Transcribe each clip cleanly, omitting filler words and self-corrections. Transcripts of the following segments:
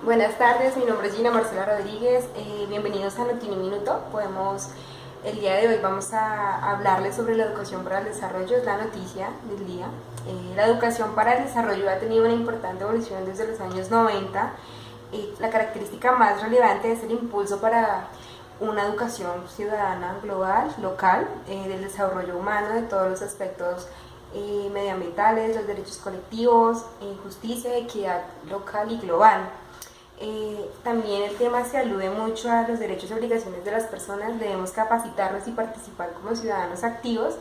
Buenas tardes, mi nombre es Gina Marcela Rodríguez, bienvenidos a Noti Un Minuto. El día de hoy vamos a hablarles sobre la educación para el desarrollo, es la noticia del día. La educación para el desarrollo ha tenido una importante evolución desde los años 90. La característica más relevante es el impulso para una educación ciudadana global, local, del desarrollo humano, de todos los aspectos medioambientales, los derechos colectivos, justicia, equidad local y global. También el tema se alude mucho a los derechos y obligaciones de las personas. Debemos capacitarnos y participar como ciudadanos activos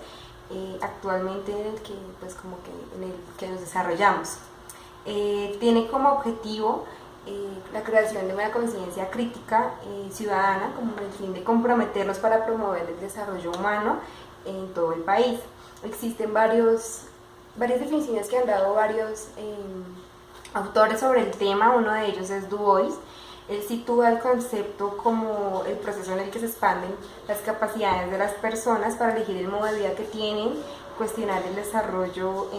actualmente en el que nos desarrollamos. Tiene como objetivo la creación de una conciencia crítica ciudadana como el fin de comprometernos para promover el desarrollo humano en todo el país. Existen varias definiciones que han dado varios autores sobre el tema. Uno de ellos es Du Bois. Él sitúa el concepto como el proceso en el que se expanden las capacidades de las personas para elegir el modo de vida que tienen, cuestionar el desarrollo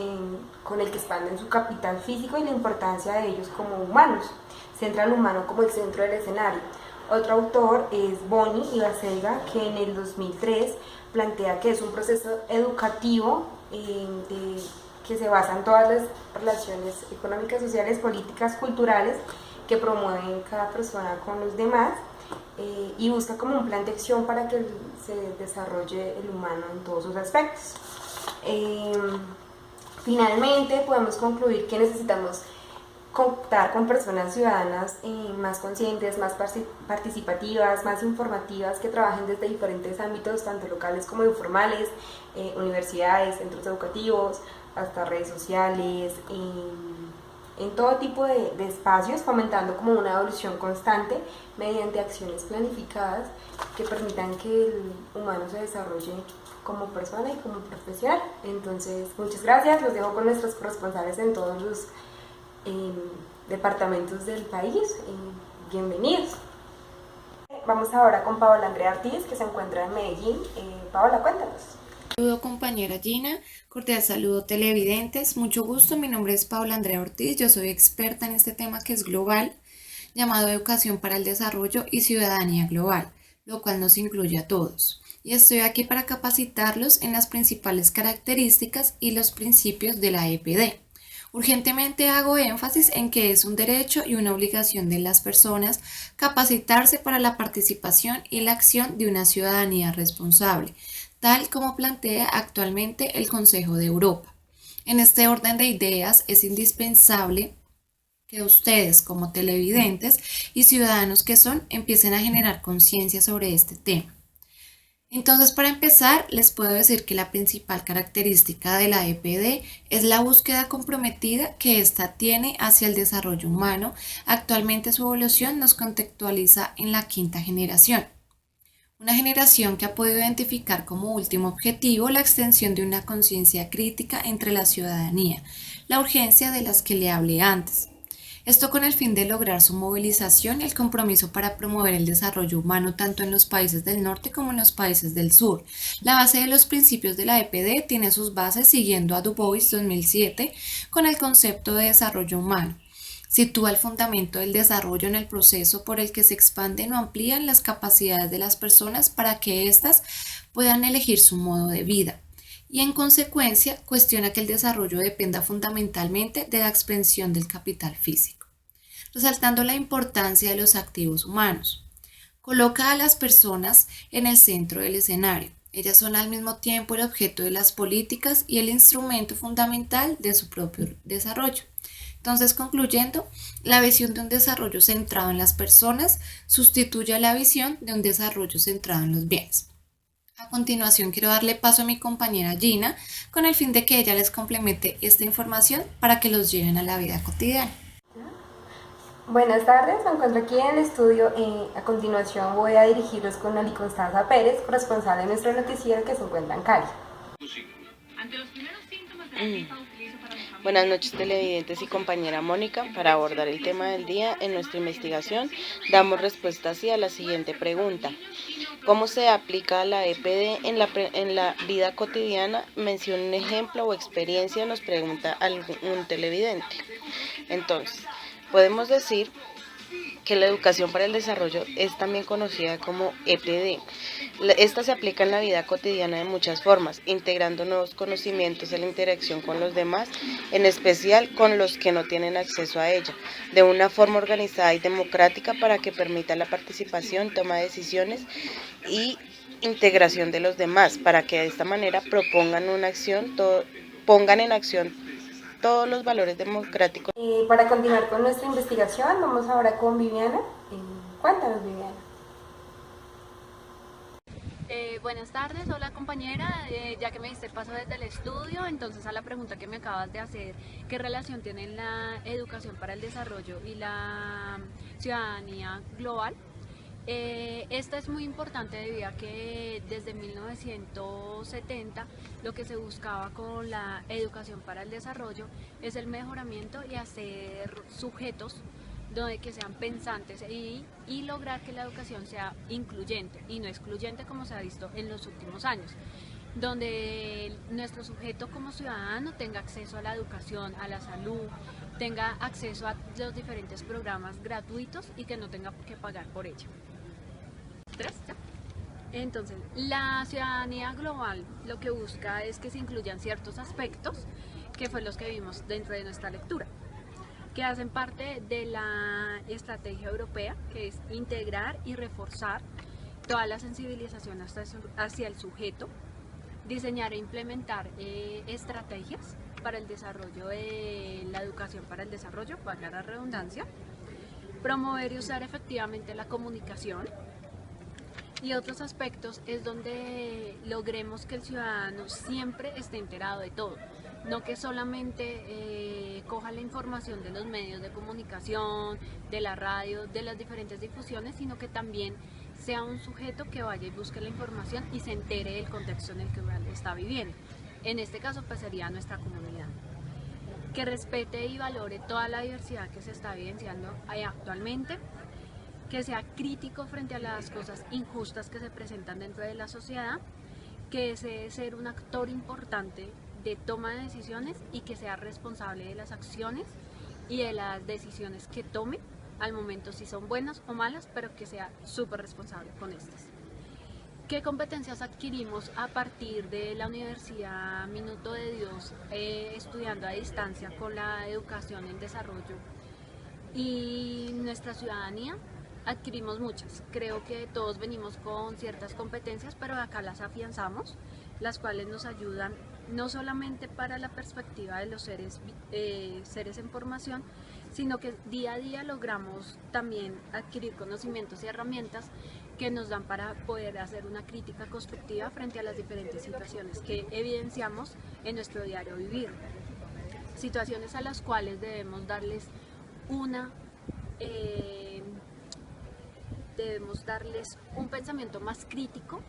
con el que expanden su capital físico y la importancia de ellos como humanos. Centra al humano como el centro del escenario. Otro autor es Boni y Baselga, que en el 2003 plantea que es un proceso educativo que se basa en todas las relaciones económicas, sociales, políticas, culturales que promueven cada persona con los demás y busca como un plan de acción para que se desarrolle el humano en todos sus aspectos. Finalmente podemos concluir que necesitamos contar con personas ciudadanas más conscientes, más participativas, más informativas, que trabajen desde diferentes ámbitos, tanto locales como informales, universidades, centros educativos, hasta redes sociales, en todo tipo de espacios, fomentando como una evolución constante mediante acciones planificadas que permitan que el humano se desarrolle como persona y como profesional. Entonces, muchas gracias, los dejo con nuestros corresponsales en todos los departamentos del país. Bienvenidos. Vamos ahora con Paola Andrea Ortiz, que se encuentra en Medellín. Paola, cuéntanos. Saludo compañera Gina, cordial saludo televidentes, mucho gusto, mi nombre es Paula Andrea Ortiz, yo soy experta en este tema que es global, llamado Educación para el Desarrollo y Ciudadanía Global, lo cual nos incluye a todos. Y estoy aquí para capacitarlos en las principales características y los principios de la EPD. Urgentemente hago énfasis en que es un derecho y una obligación de las personas capacitarse para la participación y la acción de una ciudadanía responsable, tal como plantea actualmente el Consejo de Europa. En este orden de ideas es indispensable que ustedes como televidentes y ciudadanos que son empiecen a generar conciencia sobre este tema. Entonces, para empezar, les puedo decir que la principal característica de la EPD es la búsqueda comprometida que ésta tiene hacia el desarrollo humano. Actualmente su evolución nos contextualiza en la quinta generación. Una generación que ha podido identificar como último objetivo la extensión de una conciencia crítica entre la ciudadanía, la urgencia de las que le hablé antes. Esto con el fin de lograr su movilización y el compromiso para promover el desarrollo humano tanto en los países del norte como en los países del sur. La base de los principios de la EPD tiene sus bases siguiendo a Du Bois 2007 con el concepto de desarrollo humano. Sitúa el fundamento del desarrollo en el proceso por el que se expanden o amplían las capacidades de las personas para que éstas puedan elegir su modo de vida. Y en consecuencia cuestiona que el desarrollo dependa fundamentalmente de la expansión del capital físico, resaltando la importancia de los activos humanos. Coloca a las personas en el centro del escenario. Ellas son al mismo tiempo el objeto de las políticas y el instrumento fundamental de su propio desarrollo. Entonces, concluyendo, la visión de un desarrollo centrado en las personas sustituye a la visión de un desarrollo centrado en los bienes. A continuación, quiero darle paso a mi compañera Gina con el fin de que ella les complemente esta información para que los lleven a la vida cotidiana. Buenas tardes, me encuentro aquí en el estudio. A continuación voy a dirigirlos con Oli Constanza Pérez, corresponsal de nuestro noticiero que se encuentra en Cali. Buenas noches televidentes y compañera Mónica. Para abordar el tema del día en nuestra investigación damos respuesta así a la siguiente pregunta: ¿cómo se aplica la EPD en la vida cotidiana? Menciona un ejemplo o experiencia, nos pregunta un televidente. Entonces, podemos decir que la educación para el desarrollo es también conocida como EPD. Esta se aplica en la vida cotidiana de muchas formas, integrando nuevos conocimientos en la interacción con los demás, en especial con los que no tienen acceso a ella, de una forma organizada y democrática para que permita la participación, toma de decisiones y integración de los demás, para que de esta manera pongan en acción todos los valores democráticos. Para continuar con nuestra investigación, vamos ahora con Viviana. Cuéntanos, Viviana. Buenas tardes, hola compañera, ya que me diste paso desde el estudio, entonces a la pregunta que me acabas de hacer, ¿qué relación tienen la educación para el desarrollo y la ciudadanía global? Esta es muy importante debido a que desde 1970 lo que se buscaba con la educación para el desarrollo es el mejoramiento y hacer sujetos donde que sean pensantes y lograr que la educación sea incluyente y no excluyente como se ha visto en los últimos años, donde nuestro sujeto como ciudadano tenga acceso a la educación, a la salud, tenga acceso a los diferentes programas gratuitos y que no tenga que pagar por ello. Entonces, la ciudadanía global lo que busca es que se incluyan ciertos aspectos que fue los que vimos dentro de nuestra lectura, que hacen parte de la estrategia europea, que es integrar y reforzar toda la sensibilización hacia el sujeto, diseñar e implementar estrategias para el desarrollo de la educación para el desarrollo, valga la redundancia, promover y usar efectivamente la comunicación. Y otros aspectos es donde logremos que el ciudadano siempre esté enterado de todo, no que solamente coja la información de los medios de comunicación, de la radio, de las diferentes difusiones, sino que también sea un sujeto que vaya y busque la información y se entere del contexto en el que está viviendo. En este caso pues sería nuestra comunidad. Que respete y valore toda la diversidad que se está vivenciando actualmente, que sea crítico frente a las cosas injustas que se presentan dentro de la sociedad, que desee ser un actor importante de toma de decisiones y que sea responsable de las acciones y de las decisiones que tome al momento, si son buenas o malas, pero que sea súper responsable con estas. ¿Qué competencias adquirimos a partir de la Universidad Minuto de Dios, estudiando a distancia con la educación en desarrollo y nuestra ciudadanía? Adquirimos muchas, creo que todos venimos con ciertas competencias, pero acá las afianzamos, las cuales nos ayudan no solamente para la perspectiva de los seres en formación, sino que día a día logramos también adquirir conocimientos y herramientas que nos dan para poder hacer una crítica constructiva frente a las diferentes situaciones que evidenciamos en nuestro diario vivir, situaciones a las cuales debemos darles un pensamiento más crítico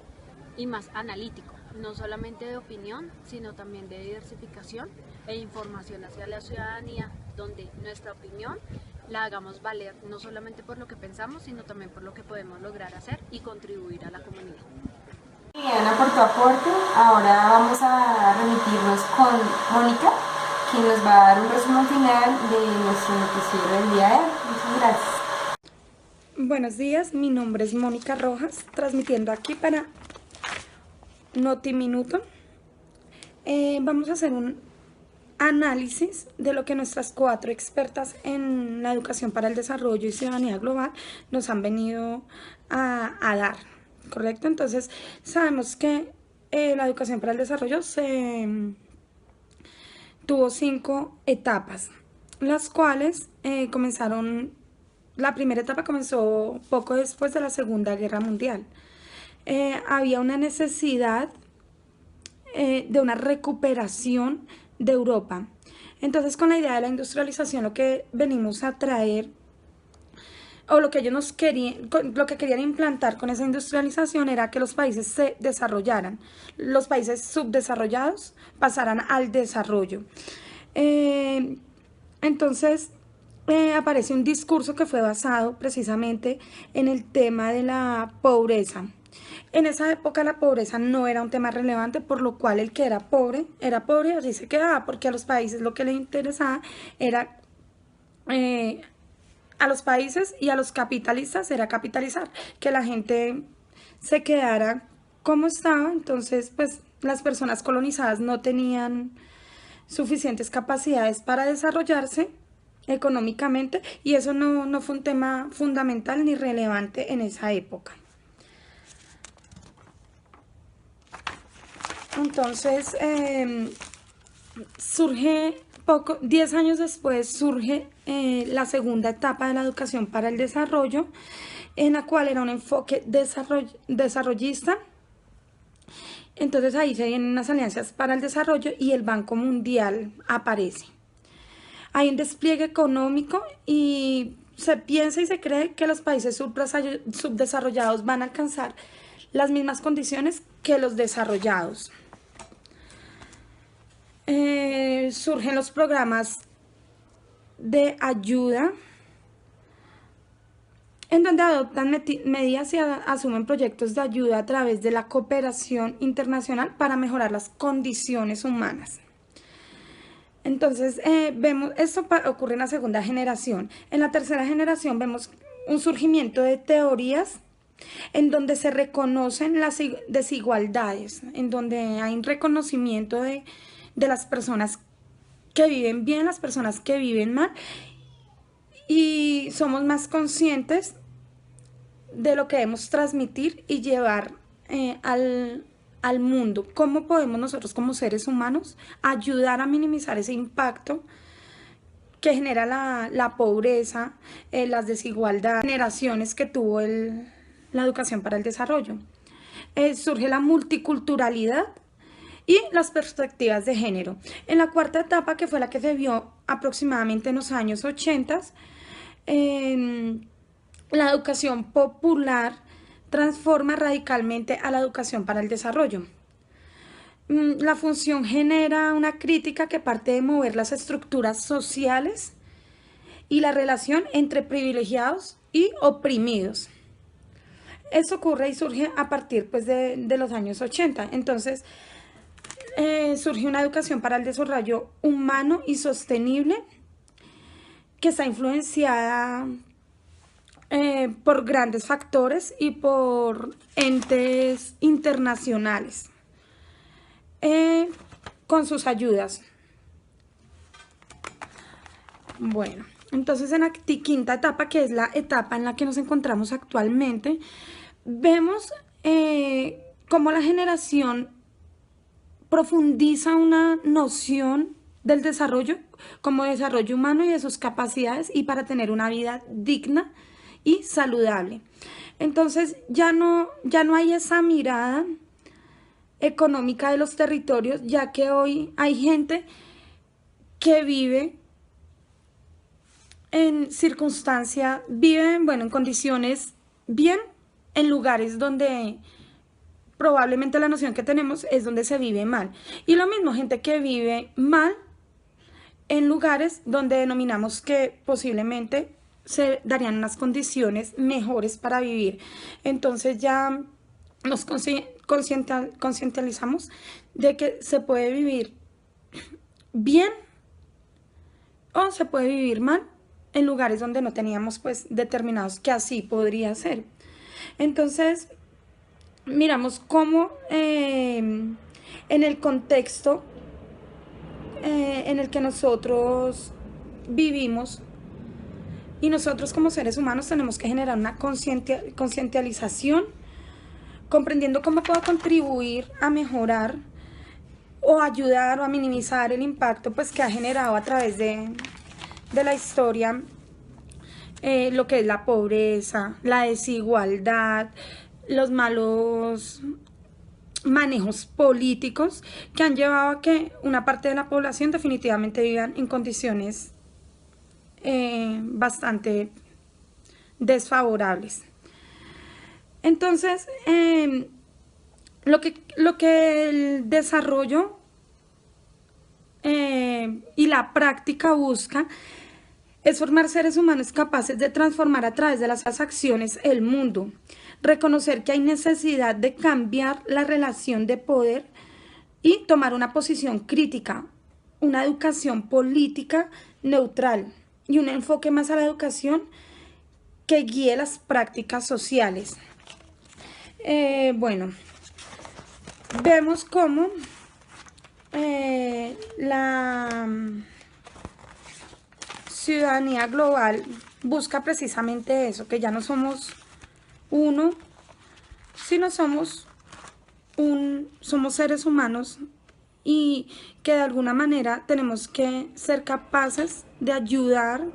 y más analítico, no solamente de opinión, sino también de diversificación e información hacia la ciudadanía, donde nuestra opinión la hagamos valer no solamente por lo que pensamos, sino también por lo que podemos lograr hacer y contribuir a la comunidad. Ana, por tu aporte. Ahora vamos a remitirnos con Mónica, quien nos va a dar un resumen final de nuestro noticiero del día de hoy. Muchas gracias. Buenos días, mi nombre es Mónica Rojas, transmitiendo aquí para Notiminuto. Vamos a hacer un análisis de lo que nuestras 4 expertas en la educación para el desarrollo y ciudadanía global nos han venido a dar, ¿correcto? Entonces, sabemos que la educación para el desarrollo tuvo 5 etapas, las cuales la primera etapa comenzó poco después de la Segunda Guerra Mundial. Había una necesidad de una recuperación de Europa. Entonces, con la idea de la industrialización, lo que venimos a traer, o lo que ellos lo que querían implantar con esa industrialización era que los países se desarrollaran, los países subdesarrollados pasaran al desarrollo. Entonces, aparece un discurso que fue basado precisamente en el tema de la pobreza. En esa época la pobreza no era un tema relevante, por lo cual el que era pobre y así se quedaba, porque a los países lo que les interesaba era a los países y a los capitalistas era capitalizar, que la gente se quedara como estaba. Entonces, pues las personas colonizadas no tenían suficientes capacidades para desarrollarse económicamente, y eso no fue un tema fundamental ni relevante en esa época. Entonces, surge 10 años después, surge la segunda etapa de la educación para el desarrollo, en la cual era un enfoque desarrollista. Entonces ahí se vienen unas alianzas para el desarrollo y el Banco Mundial aparece. Hay un despliegue económico y se piensa y se cree que los países subdesarrollados van a alcanzar las mismas condiciones que los desarrollados. Surgen los programas de ayuda, en donde adoptan medidas y asumen proyectos de ayuda a través de la cooperación internacional para mejorar las condiciones humanas. Entonces, vemos, esto ocurre en la segunda generación. En la tercera generación vemos un surgimiento de teorías en donde se reconocen las desigualdades, en donde hay un reconocimiento de las personas que viven bien, las personas que viven mal, y somos más conscientes de lo que debemos transmitir y llevar al mundo. ¿Cómo podemos nosotros como seres humanos ayudar a minimizar ese impacto que genera la pobreza, las desigualdades, generaciones que tuvo la educación para el desarrollo? Surge la multiculturalidad y las perspectivas de género. En la cuarta etapa, que fue la que se vio aproximadamente en los años 80, la educación popular transforma radicalmente a la educación para el desarrollo. La función genera una crítica que parte de mover las estructuras sociales y la relación entre privilegiados y oprimidos. Eso ocurre y surge a partir pues, de los años 80. Entonces, surge una educación para el desarrollo humano y sostenible que está influenciada por grandes factores y por entes internacionales con sus ayudas. Bueno, entonces en la quinta etapa, que es la etapa en la que nos encontramos actualmente, vemos cómo la generación profundiza una noción del desarrollo como desarrollo humano y de sus capacidades y para tener una vida digna y saludable. Entonces ya no hay esa mirada económica de los territorios, ya que hoy hay gente que vive en circunstancias, en condiciones bien, en lugares donde probablemente la noción que tenemos es donde se vive mal. Y lo mismo, gente que vive mal en lugares donde denominamos que posiblemente se darían unas condiciones mejores para vivir. Entonces ya nos concientizamos de que se puede vivir bien o se puede vivir mal en lugares donde no teníamos pues determinados que así podría ser. Entonces miramos cómo en el contexto en el que nosotros vivimos y nosotros como seres humanos tenemos que generar una concientización, comprendiendo cómo puedo contribuir a mejorar o ayudar o a minimizar el impacto pues que ha generado a través de la historia lo que es la pobreza, la desigualdad, los malos manejos políticos que han llevado a que una parte de la población definitivamente vivan en condiciones bastante desfavorables. Entonces, lo que el desarrollo y la práctica busca es formar seres humanos capaces de transformar a través de las acciones el mundo, reconocer que hay necesidad de cambiar la relación de poder y tomar una posición crítica, una educación política neutral y un enfoque más a la educación que guíe las prácticas sociales. Bueno, vemos cómo la ciudadanía global busca precisamente eso, que ya no somos uno, sino somos seres humanos y que de alguna manera tenemos que ser capaces de ayudar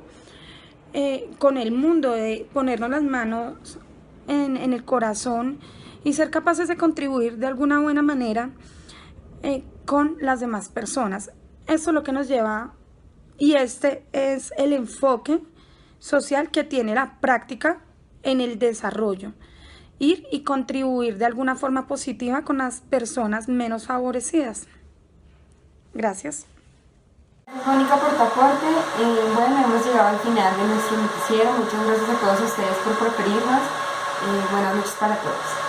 con el mundo, de ponernos las manos en el corazón y ser capaces de contribuir de alguna buena manera con las demás personas. Eso es lo que nos lleva, y este es el enfoque social que tiene la práctica en el desarrollo. Ir y contribuir de alguna forma positiva con las personas menos favorecidas. Gracias. Mónica, por tu aporte. Bueno, hemos llegado al final de nuestro noticiero. Muchas gracias a todos ustedes por preferirnos. Buenas noches para todos.